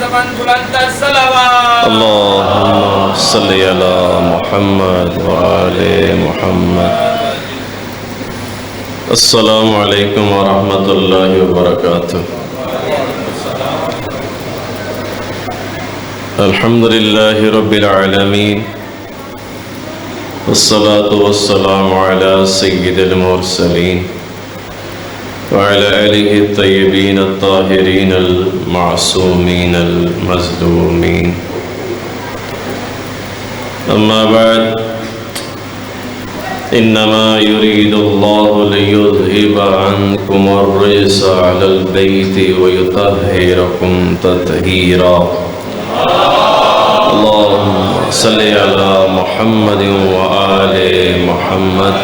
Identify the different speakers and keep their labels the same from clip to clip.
Speaker 1: زبان بلند الصلوات
Speaker 2: اللهم صل على محمد وآل محمد. السلام علیکم ورحمۃ اللہ وبرکاتہ. الحمد للہ رب العالمین والصلاة والسلام على سید المرسلین وعلى آلہ الطیبین الطاہرین المعصومین المظلومین. اما بعد انما يريد الله ليذهب عنكم الرجس على البيت ويطهركم تطهيرا. اللهم صل على محمد وآل محمد.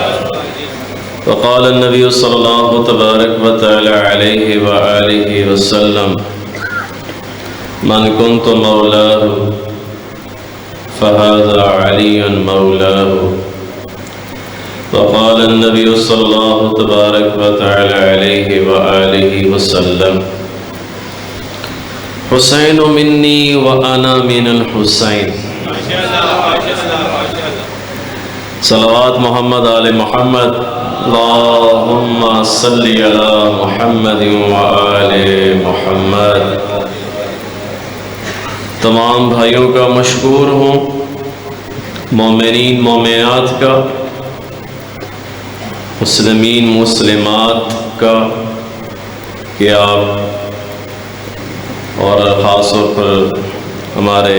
Speaker 2: وقال النبي صلى الله تبارك وتعالى عليه وآله وسلم من كنت مولاه فهذا علي مولاه. وقال النبي صلى الله تبارك وتعالى عليه وآله وسلم حسین منی وأنا من الحسین. صلوات محمد آل محمد. اللہم صلی علی محمد وآل محمد. تمام بھائیوں کا مشکور ہوں، مومنین مومنات کا، مسلمین مسلمات کا، کہ آپ اور خاص طور پر ہمارے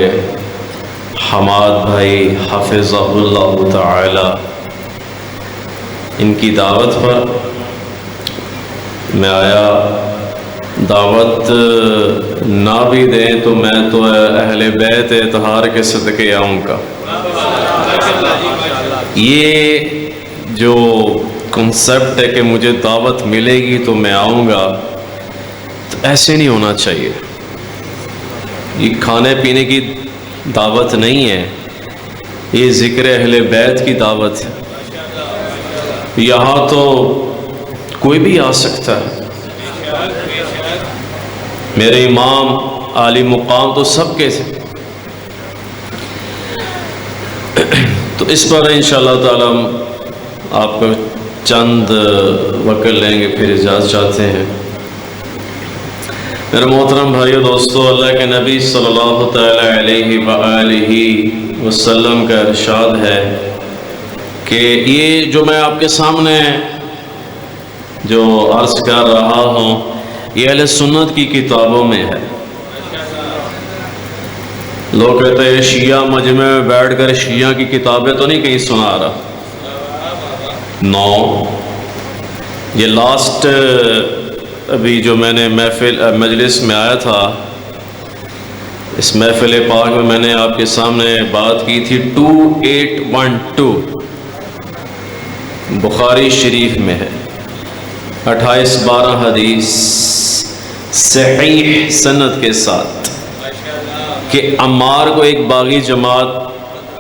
Speaker 2: حماد بھائی حفظہ اللہ تعالی، ان کی دعوت پر میں آیا. دعوت نہ بھی دیں تو میں تو اہل بیت اطہار کے صدقے آؤں گا. یہ جو کنسیپٹ ہے کہ مجھے دعوت ملے گی تو میں آؤں گا، تو ایسے نہیں ہونا چاہیے. یہ کھانے پینے کی دعوت نہیں ہے، یہ ذکر اہل بیت کی دعوت ہے. یہاں تو کوئی بھی آ سکتا ہے. میرے امام عالی مقام تو سب کے تھے. تو اس پر انشاءاللہ تعالی آپ کو چند وقت لیں گے، پھر اجازت چاہتے ہیں. میرے محترم بھائیو دوستو، اللہ کے نبی صلی اللہ تعالی علیہ وآلہ وسلم کا ارشاد ہے کہ یہ جو میں آپ کے سامنے جو عرض کر رہا ہوں، یہ اہل سنت کی کتابوں میں ہے. لوگ کہتے ہیں شیعہ مجمع میں بیٹھ کر شیعہ کی کتابیں تو نہیں کہیں سنا رہا. نو، یہ لاسٹ ابھی جو میں نے مجلس میں آیا تھا، اس محفل پاک میں میں نے آپ کے سامنے بات کی تھی. 2812 بخاری شریف میں ہے، 28-12 حدیث صحیح سند کے ساتھ کہ عمار کو ایک باغی جماعت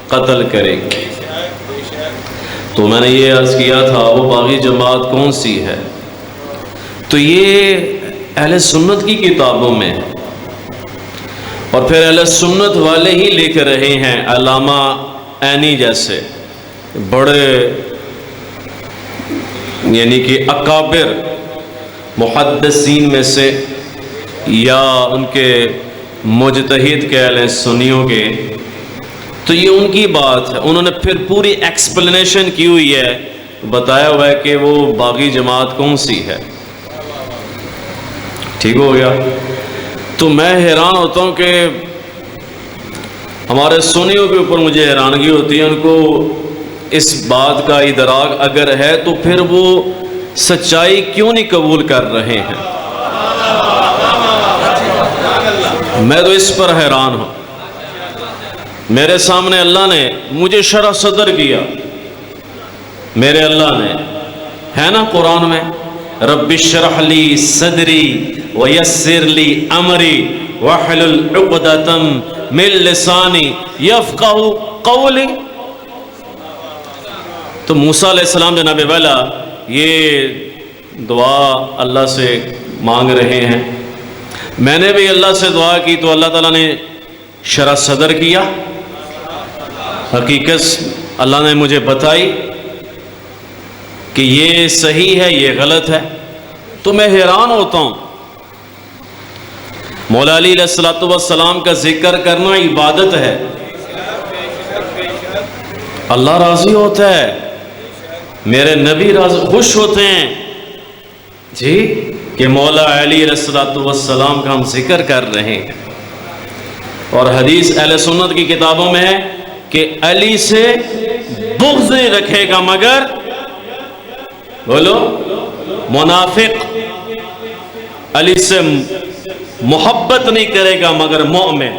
Speaker 2: قتل کرے گی. تو میں نے یہ عرض کیا تھا وہ باغی جماعت کون سی ہے؟ تو یہ اہل سنت کی کتابوں میں ہے، اور پھر اہل سنت والے ہی لکھ رہے ہیں. علامہ عینی جیسے بڑے یعنی کہ اکابر محدثین میں سے، یا ان کے مجتہد کہہ لیں سنیوں کے، تو یہ ان کی بات ہے. انہوں نے پھر پوری ایکسپلینیشن کی ہوئی ہے، بتایا ہوا ہے کہ وہ باغی جماعت کون سی ہے. ٹھیک ہو گیا. تو میں حیران ہوتا ہوں کہ ہمارے سنیوں کے اوپر مجھے حیرانگی ہوتی ہے. ان کو اس بات کا ادراک اگر ہے تو پھر وہ سچائی کیوں نہیں قبول کر رہے ہیں؟ میں تو اس پر حیران ہوں. میرے سامنے اللہ نے مجھے شرح صدر کیا. میرے اللہ نے ہے نا قرآن میں، رب اشرح لی صدری ویسر لی امری واحلل عقدۃ من لسانی یفقہوا قولی. تو موسیٰ علیہ السلام جناب والا یہ دعا اللہ سے مانگ رہے ہیں. میں نے بھی اللہ سے دعا کی تو اللہ تعالیٰ نے شرح صدر کیا، حقیقت اللہ نے مجھے بتائی کہ یہ صحیح ہے یہ غلط ہے، تو میں حیران ہوتا ہوں۔ مولا علی علیہ الصلوۃ والسلام کا ذکر کرنا عبادت ہے، اللہ راضی ہوتا ہے، میرے نبی راضی خوش ہوتے ہیں جی کہ مولا علی علیہ الصلوۃ والسلام کا ہم ذکر کر رہے ہیں۔ اور حدیث اہل سنت کی کتابوں میں ہے کہ علی سے بغض نہیں رکھے گا مگر بولو منافق، علی سے محبت نہیں کرے گا مگر مومن،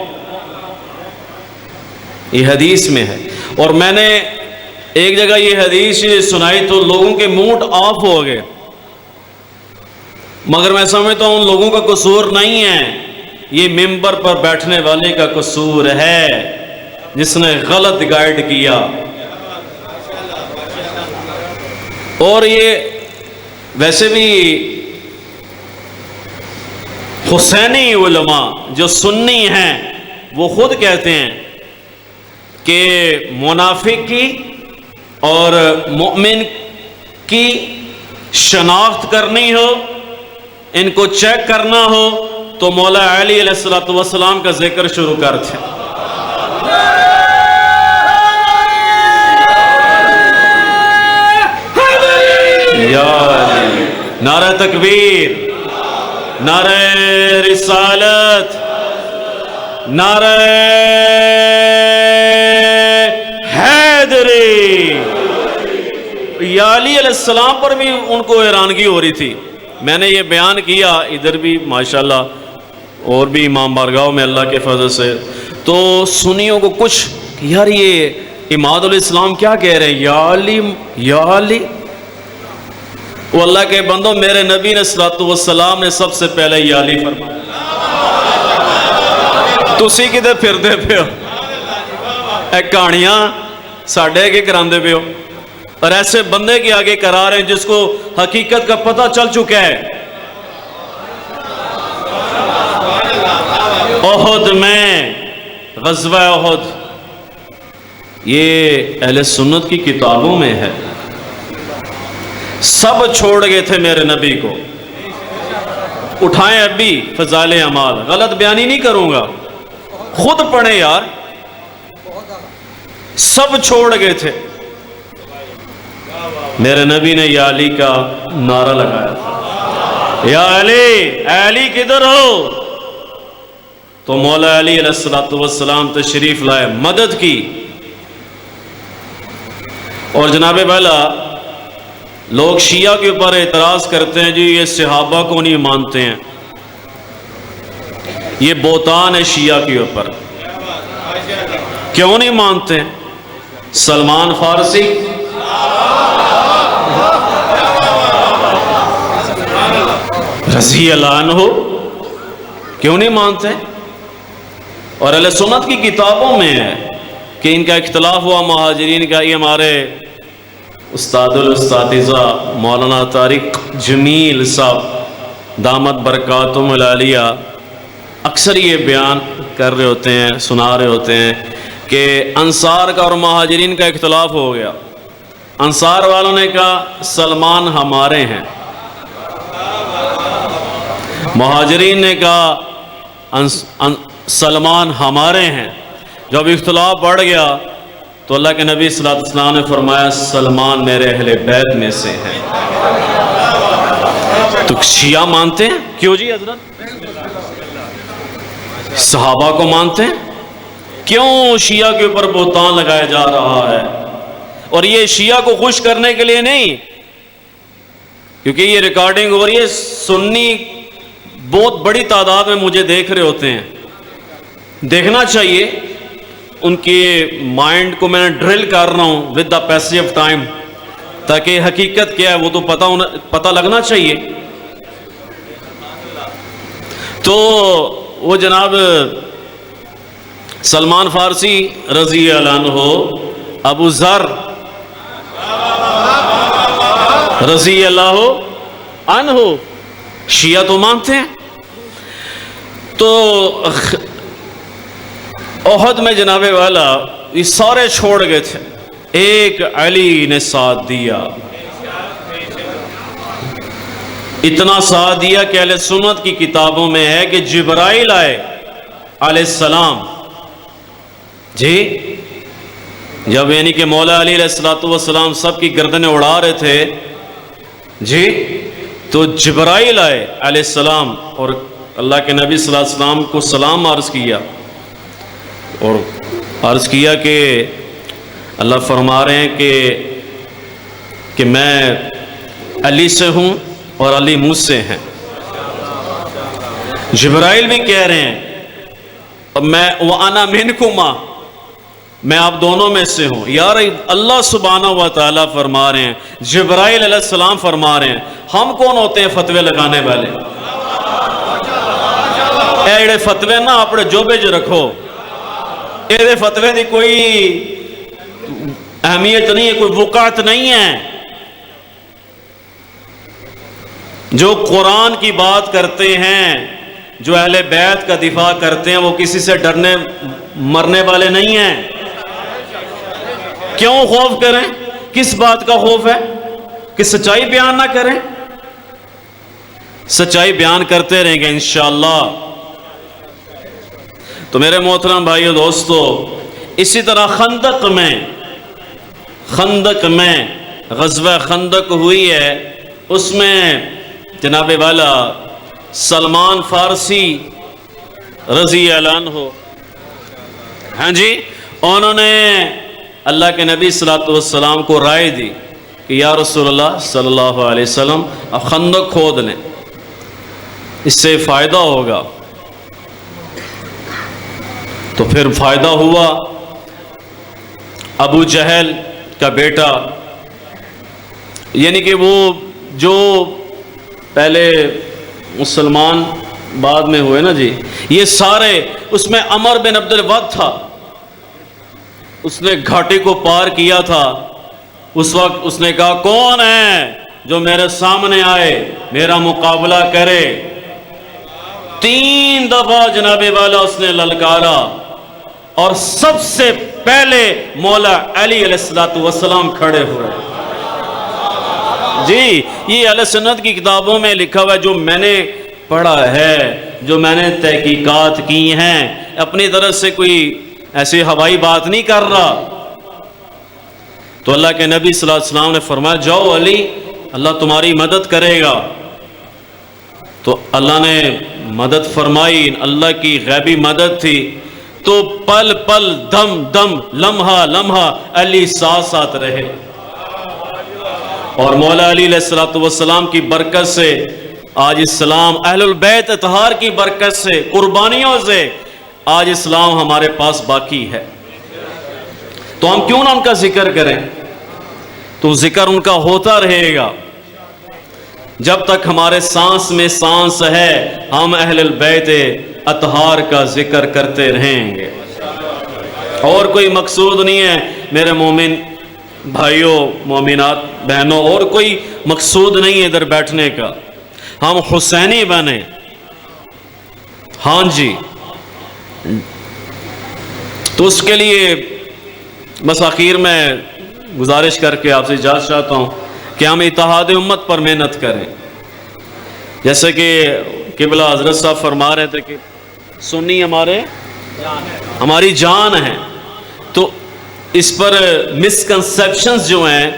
Speaker 2: یہ حدیث میں ہے۔ اور میں نے ایک جگہ یہ حدیث سنائی تو لوگوں کے موڈ آف ہو گئے، مگر میں سمجھتا ہوں ان لوگوں کا قصور نہیں ہے، یہ ممبر پر بیٹھنے والے کا قصور ہے جس نے غلط گائیڈ کیا۔ اور یہ ویسے بھی حسینی علماء جو سنی ہیں وہ خود کہتے ہیں کہ منافق کی اور مومن کی شناخت کرنی ہو، ان کو چیک کرنا ہو تو مولا علی علیہ الصلوۃ والسلام کا ذکر شروع کرتے ہیں۔ یا علی، نعرہ تکبیر، نعرہ رسالت، نعرہ حیدری۔ یا علی علیہ السلام پر بھی ان کو حیرانگی ہو رہی تھی، میں نے یہ بیان کیا ادھر بھی ماشاءاللہ اور بھی امام بارگاہوں میں اللہ کے فضل سے، تو سنیوں کو کچھ یار یہ اماد الاسلام کیا کہہ رہے ہیں، یا علی یا علی۔ وہ اللہ کے بندوں، میرے نبی نے صلی اللہ علیہ وسلم نے سب سے پہلے یا علی فرمایا، تسی کدھر پھردے پہ ہو، اے کہانیاں ساڑھے کے کراندے پہ ہو، اور ایسے بندے کے آگے کرا رہے ہیں جس کو حقیقت کا پتہ چل چکا ہے۔ احد میں، غزوہ احد، یہ اہل سنت کی کتابوں میں ہے، سب چھوڑ گئے تھے میرے نبی کو۔ اٹھائیں ابھی فضائل اعمال، غلط بیانی نہیں کروں گا، خود پڑھیں یار، سب چھوڑ گئے تھے، میرے نبی نے یا علی کا نعرہ لگایا تھا، یا علی، اے علی کدھر ہو؟ تو مولا علی علیہ الصلوۃ والسلام تشریف لائے، مدد کی۔ اور جناب والا لوگ شیعہ کے اوپر اعتراض کرتے ہیں جی یہ صحابہ کو نہیں مانتے ہیں، یہ بہتان ہے شیعہ کے اوپر، کیوں نہیں مانتے ہیں؟ سلمان فارسی رضی اللہ عنہ کیوں نہیں مانتے؟ اور اہل سنت کی کتابوں میں ہے کہ ان کا اختلاف ہوا مہاجرین کا۔ یہ ہمارے استاد الاساتذہ مولانا طارق جمیل صاحب دامت برکاتہم العالیہ اکثر یہ بیان کر رہے ہوتے ہیں، سنا رہے ہوتے ہیں کہ انصار کا اور مہاجرین کا اختلاف ہو گیا۔ انصار والوں نے کہا سلمان ہمارے ہیں، مہاجرین نے کہا سلمان ہمارے ہیں۔ جب اختلاف بڑھ گیا تو اللہ کے نبی صلی اللہ علیہ وسلم نے فرمایا سلمان میرے اہل بیت میں سے ہیں۔ تو شیعہ مانتے ہیں؟ کیوں جی حضرت؟ صحابہ کو مانتے ہیں؟ کیوں شیعہ کے اوپر بہتان لگایا جا رہا ہے؟ اور یہ شیعہ کو خوش کرنے کے لیے نہیں، کیونکہ یہ ریکارڈنگ ہو رہی ہے، سنی بہت بڑی تعداد میں مجھے دیکھ رہے ہوتے ہیں، دیکھنا چاہیے، ان کے مائنڈ کو میں ڈرل کر رہا ہوں with the passage of time, تاکہ حقیقت کیا ہے وہ تو پتہ لگنا چاہیے۔ تو وہ جناب سلمان فارسی رضی اللہ عنہ، ابو ذر رضی اللہ عنہ، شیعہ تو مانتے ہیں۔ تو احد میں جناب والا یہ سارے چھوڑ گئے تھے، ایک علی نے ساتھ دیا، اتنا ساتھ دیا کہ اہل سنت کی کتابوں میں ہے کہ جبرائیل آئے علیہ السلام، جی جب یعنی کہ مولا علی علیہ السلام سب کی گردنیں اڑا رہے تھے، جی تو جبرائیل آئے علیہ السلام اور اللہ کے نبی صلی اللہ علیہ وسلم کو سلام عرض کیا، اور عرض کیا کہ اللہ فرما رہے ہیں کہ میں علی سے ہوں اور علی مجھ سے ہیں۔ جبرائیل بھی کہہ رہے ہیں میں وَأَنَا مِنْكُمَا، میں آپ دونوں میں سے ہوں۔ یار اللہ سبحانہ و تعالیٰ فرما رہے ہیں، جبرائیل علیہ السلام فرما رہے ہیں، ہم کون ہوتے ہیں فتوے لگانے والے؟ ایڑے فتوے نہ اپنے جوبے جو رکھو، ایڑے فتوے دی کوئی اہمیت نہیں ہے، کوئی وقعت نہیں ہے۔ جو قرآن کی بات کرتے ہیں، جو اہل بیت کا دفاع کرتے ہیں، وہ کسی سے ڈرنے مرنے والے نہیں ہیں۔ کیوں خوف کریں؟ کس بات کا خوف ہے کہ سچائی بیان نہ کریں؟ سچائی بیان کرتے رہیں گے انشاءاللہ۔ تو میرے محترم بھائیو دوستو، اسی طرح خندق میں غزوہ خندق ہوئی ہے، اس میں جناب والا سلمان فارسی رضی اللہ عنہ، ہاں جی، انہوں نے اللہ کے نبی صلی اللہ علیہ وسلم کو رائے دی کہ یا رسول اللہ صلی اللہ علیہ وسلم اب خندق کھود لیں، اس سے فائدہ ہوگا۔ تو پھر فائدہ ہوا، ابو جہل کا بیٹا، یعنی کہ وہ جو پہلے مسلمان بعد میں ہوئے نا جی، یہ سارے، اس میں عمر بن عبد الود تھا، اس نے گھاٹی کو پار کیا تھا۔ اس وقت اس نے کہا کون ہے جو میرے سامنے آئے میرا مقابلہ کرے؟ 3 دفعہ جناب والا اس نے للکارا، اور سب سے پہلے مولا علی علیہ السلام کھڑے ہوئے۔ جی یہ اہل سنت کی کتابوں میں لکھا ہوا ہے، جو میں نے پڑھا ہے، جو میں نے تحقیقات کی ہیں، اپنی طرف سے کوئی ایسی ہوائی بات نہیں کر رہا۔ تو اللہ کے نبی صلی اللہ علیہ وسلم نے فرمایا جاؤ علی، اللہ تمہاری مدد کرے گا۔ تو اللہ نے مدد فرمائی، اللہ کی غیبی مدد تھی۔ تو پل پل دم دم لمحہ لمحہ علی ساتھ ساتھ رہے، اور مولا علی علیہ السلام کی برکت سے آج اسلام، اہل البیت اطہار کی برکت سے، قربانیوں سے آج اسلام ہمارے پاس باقی ہے۔ تو ہم کیوں نہ ان کا ذکر کریں؟ تو ذکر ان کا ہوتا رہے گا جب تک ہمارے سانس میں سانس ہے، ہم اہل البیت اطہار کا ذکر کرتے رہیں گے، اور کوئی مقصود نہیں ہے میرے مومن بھائیوں، مومنات بہنوں، اور کوئی مقصود نہیں ہے ادھر بیٹھنے کا۔ ہم حسینی بنے، ہاں جی۔ تو اس کے لیے بس آخر میں گزارش کر کے آپ سے اجازت چاہتا ہوں کہ ہم اتحاد امت پر محنت کریں، جیسے کہ قبلہ حضرت صاحب فرما رہے تھے کہ سنی ہماری جان ہے۔ تو اس پر مسکنسیپشنز جو ہیں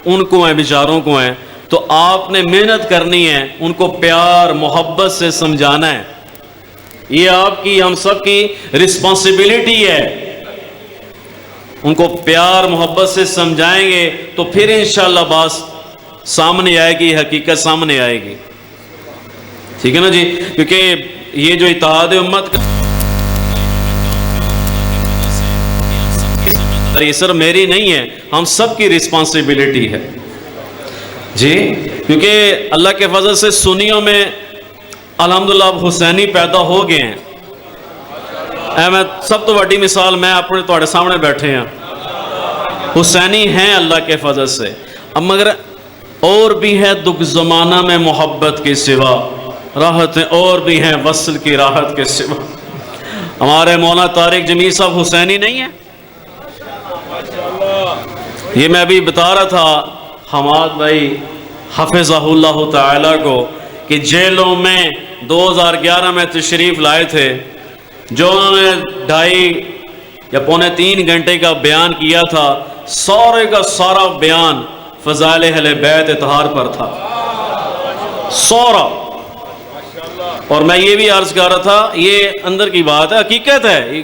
Speaker 2: ان کو ہیں، بیچاروں کو ہیں، تو آپ نے محنت کرنی ہے، ان کو پیار محبت سے سمجھانا ہے۔ یہ آپ کی، ہم سب کی رسپانسبلٹی ہے۔ ان کو پیار محبت سے سمجھائیں گے تو پھر انشاءاللہ بات سامنے آئے گی، حقیقت سامنے آئے گی، ٹھیک ہے نا جی؟ کیونکہ یہ جو اتحاد امت کا یہ صرف میری نہیں ہے، ہم سب کی رسپانسبلٹی ہے جی، کیونکہ اللہ کے فضل سے سنیوں میں الحمدللہ اب حسینی پیدا ہو گئے ہیں۔ میں سب تو بڑی مثال میں اپنے تھوڑے سامنے بیٹھے ہیں، حسینی ہیں اللہ کے فضل سے۔ اب مگر اور بھی ہے دکھ زمانہ میں محبت کے سوا، راحتیں اور بھی ہیں وصل کی راحت کے سوا۔ ہمارے مولانا طارق جمیل صاحب حسینی نہیں ہیں؟ یہ میں ابھی بتا رہا تھا حماد بھائی حفظہ اللہ تعالیٰ کو کہ جیلوں میں 2011 میں تشریف لائے تھے، جو انہوں نے 2.5 یا 2.5 گھنٹے کا بیان کیا تھا، سارے کا سارا بیان فضائل اہل بیت اطہار پر تھا، سارا۔ اور میں یہ بھی عرض کر رہا تھا، یہ اندر کی بات ہے، حقیقت ہے، یہ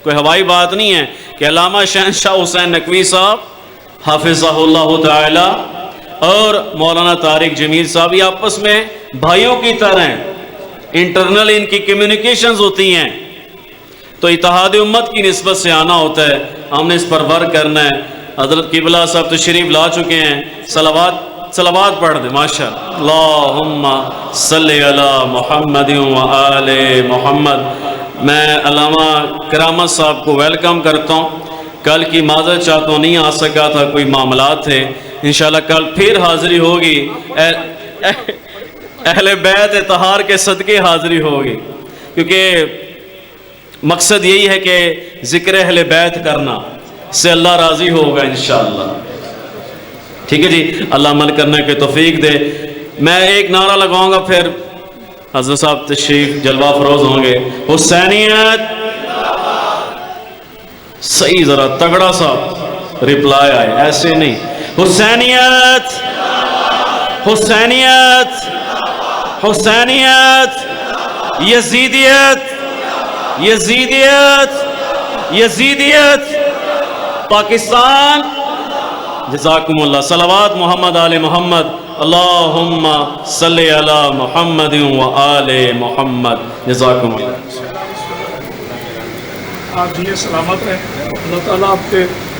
Speaker 2: کوئی ہوائی بات نہیں ہے کہ علامہ شہنشاہ حسین نقوی صاحب حافظہ اللہ تعالی اور مولانا طارق جمیل صاحب یہ آپس میں بھائیوں کی طرح ہیں، انٹرنل ان کی کمیونیکیشنز ہوتی ہیں، تو اتحاد امت کی نسبت سے آنا ہوتا ہے، ہم نے اس پر ورک کرنا ہے۔ حضرت قبلہ صاحب تشریف لا چکے ہیں، صلوات پڑھ دیں ماشاء اللہم صلی علی محمد و آل محمد۔ میں علامہ کرامت صاحب کو ویلکم کرتا ہوں، کل کی معذرت چاہتا ہوں، نہیں آ سکا تھا، کوئی معاملات تھے، انشاءاللہ کل پھر حاضری ہوگی، اہل بیت اطہار کے صدقے حاضری ہوگی، کیونکہ مقصد یہی ہے کہ ذکر اہل بیت کرنا، اس سے اللہ راضی ہوگا انشاءاللہ۔ ٹھیک ہے جی، اللہ عمل کرنے کے توفیق دے۔ میں ایک نعرہ لگاؤں گا، پھر حضرت صاحب تشریف جلوہ فروز ہوں گے۔ حسینیت، صحیح ذرا تگڑا سا ریپلائی آئے، ایسے نہیں۔ حسینیت، حسینیت، حسینیت، یزیدیت، یزیدیت، یزیدیت، پاکستان۔ جزاکم اللہ۔ صلوات محمد آل محمد، اللہم صلی علی محمد و آل محمد۔ جزاکم اللہ۔
Speaker 3: آپ جی سلامت رہیں، اللہ تعالیٰ آپ کے